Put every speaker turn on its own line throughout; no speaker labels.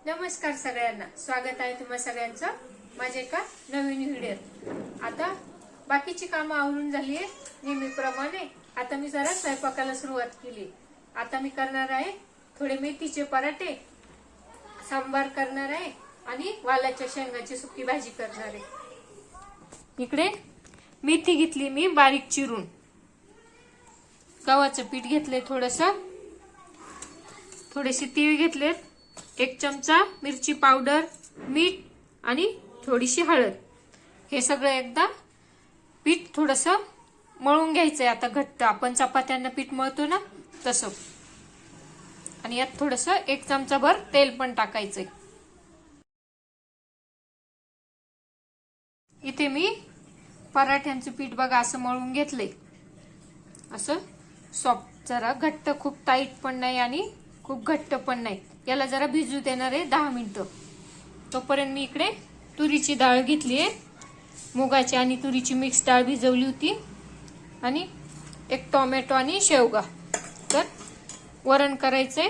नमस्कार सगळ्यांना, स्वागत आहे तुम्हा सगळ्यांचं माझ्या एका नवीन व्हिडिओत। आता बाकीची कामं आवरून झाली आहे नेहमीप्रमाणे। आता मी जरा स्वयंपाकाला सुरुवात केली। आता मी करणार आहे थोडे मेथीचे पराठे, सांबार करणार आहे आणि वालाच्या शेंगाची सुकी भाजी करणार आहे। इकडे मेथी घेतली मी बारीक चिरून, गव्हाचं पीठ घेतले, थोडेसे तीळ घेतलेत, 1 चमचा मिरची पावडर, मीठ आणि थोडीशी हळद। हे सगळं एकदा पीठ थोडंसं मळून घ्यायचंय। आता घट्ट आपण चपात्यांना पीठ मळतो ना तसं। आणि यात थोडंसं 1 चमचा भर तेल पण टाकायचंय। इथे मी पराठ्यांचं पीठ बघा असं मळून घेतलंय, असं सॉफ्ट, जरा घट्ट, खूप टाईट पण नाही आणि खूप घट्ट पण नाही। याला जरा भिजू देणार आहे 10 मिनिटं। तोपर्यंत मी इकडे तुरीची डाळ घेतली आहे, मुगाची आणि तुरीची मिक्स डाळ भिजवली होती, आणि 1 टोमॅटो आणि शेवगा। तर वरण करायचंय,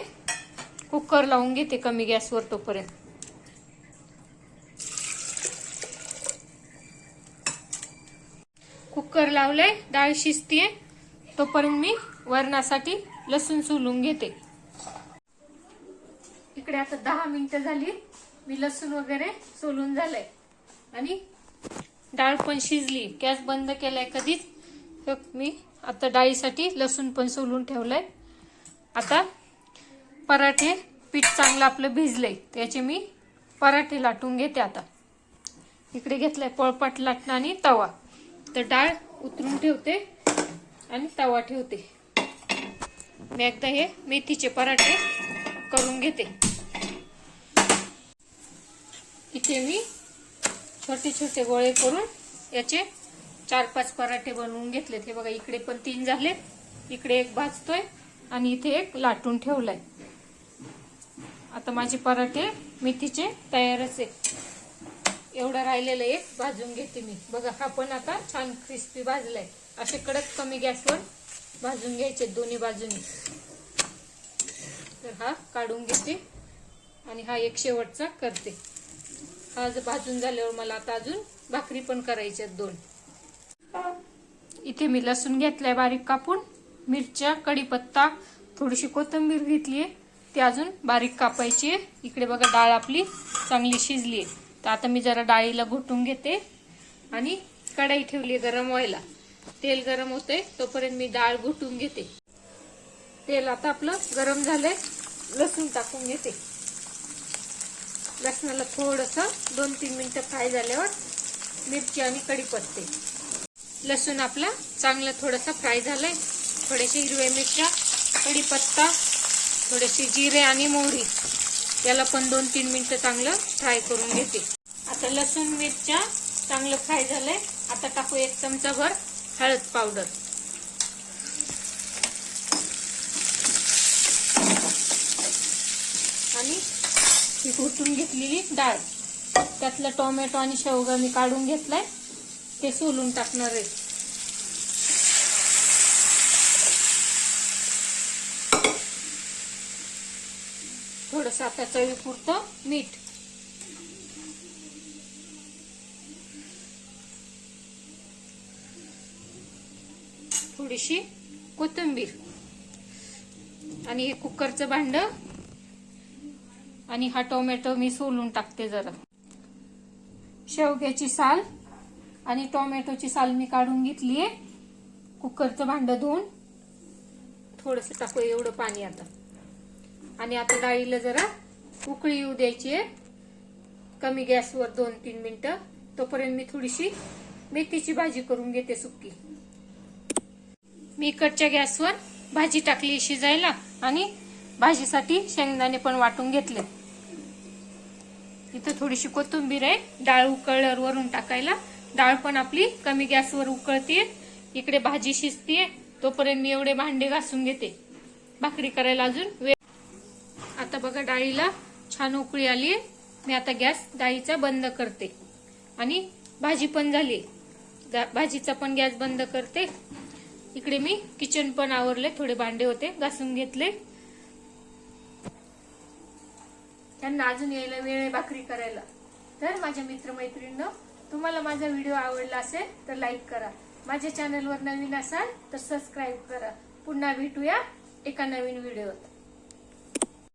कुकर लावून घेते कमी गॅसवर। तोपर्यंत कुकर लावलंय, डाळ शिजतीये। तोपर्यंत मी वरणासाठी लसूण सोलून घेते। इकडे आता 10 मिनिटं झाली, मी लसूण वगैरे सोलून झालंय आणि डाळ पण शिजली। गॅस बंद केलाय कधीच। मी आता डाळीसाठी लसूण पण सोलून ठेवलंय। आता पराठे, पीठ चांगलं आपलं भिजलंय, त्याचे मी पराठे लाटून घेते। आता इकडे घेतलाय पोळपाट लाटणं आणि तवा। तर डाळ उतरून ठेवते आणि तवा ठेवते। मी एकदा हे मेथीचे पराठे करून घेते। इथे मी छोटे छोटे गोळे करून याचे 4-5 पराठे बनवून घेतलेत। हे बघा, इकडे पण 3 झालेत, इकडे 1 भाजतोय आणि इथे 1 लाटून ठेवलाय। आता माझे पराठे मेथीचे तयारच आहेत। एवढं राहिलेलं 1 भाजून घेते मी। बघा, हा पण आता छान क्रिस्पी भाजलाय। असे कडक कमी गॅसवर भाजून घ्यायचे दोन्ही बाजूनी। तर हा काढून घेते आणि हा 1 शेवटचा करते। हा भाजून झाल्यावर मला आता अजून भाकरी पण करायच्या 2। इथे मी लसूण घेतलाय बारीक कापून, मिरच्या, कढीपत्ता, थोडीशी कोथिंबीर घेतलीये, ती अजून बारीक कापायची आहे। इकडे बघा, डाळ आपली चांगली शिजली आहे। तर आता मी जरा डाळीला घोटून घेते आणि कढई ठेवली गरम व्हायला। तेल गरम होते तोपर्यंत मी डाळ घोटून घेते। तेल आता आपलं गरम झालंय, लसूण टाकून घेते। लसणाला थोडंसं 2-3 मिनिटं फ्राय झाल्यावर मिरची आणि कढीपत्ते। लसूण आपला चांगलं थोडासा फ्राय झालाय। थोडेसे हिरव्या मिरच्या, कढीपत्ता, थोडेसे जिरे आणि मोहरी, याला पण 2-3 मिनिटं चांगलं फ्राय करून घेते। आता लसूण मिरच्या चांगलं फ्राय झालंय। आता टाकू 1 चमचा भर हळद पावडर आणि ही घोटून घेतलेली डाळ। त्यातला टोमॅटो आणि शेवगा मी काढून घेतलाय, ते सोलून टाकणार आहे। थोडंसं आता चवीपुरतं मीठ, थोडीशी कोथिंबीर, आणि हे कुकरचं भांड, आणि हा टोमॅटो मी सोलून टाकते जरा। शेवग्याची साल आणि टोमॅटोची साल मी काढून घेतलीये। कुकरचं भांड धुवून थोडंसं टाकू एवढं पाणी आता। आणि आता डाळीला जरा उकळी येऊ द्यायची आहे कमी गॅसवर 2-3 मिनिटं। तोपर्यंत मी थोडीशी मेथीची भाजी करून घेते सुक्की। मी इकडच्या गॅसवर भाजी टाकली शिजायला आणि भाजीसाठी शेंगदाणे पण वाटून घेतले। इथे थोडीशी कोथिंबीर आहे, डाळ उकळल्यावर वरून टाकायला। डाळ पण आपली कमी गॅसवर उकळतीये, इकडे भाजी शिजतीये। तोपर्यंत मी एवढे भांडे घासून घेते, भाकरी करायला अजून वेळ। आता बघा, डाळीला छान उकळी आली। मी आता गॅस डाळीचा बंद करते आणि भाजी पण झाली, भाजीचा पण गॅस बंद करते। इकडे मी किचन पण आवरले, थोडे भांडे होते घासून घेतले। त्यांना अजून यायला वेळ आहे भाकरी करायला. तर माझ्या मित्रमैत्रिणींनो, तुम्हाला माझा व्हिडिओ आवडला असेल तर लाईक करा. माझ्या चॅनलवर नवीन असाल तर सबस्क्राईब करा. पुन्हा भेटूया एका नवीन व्हिडिओत.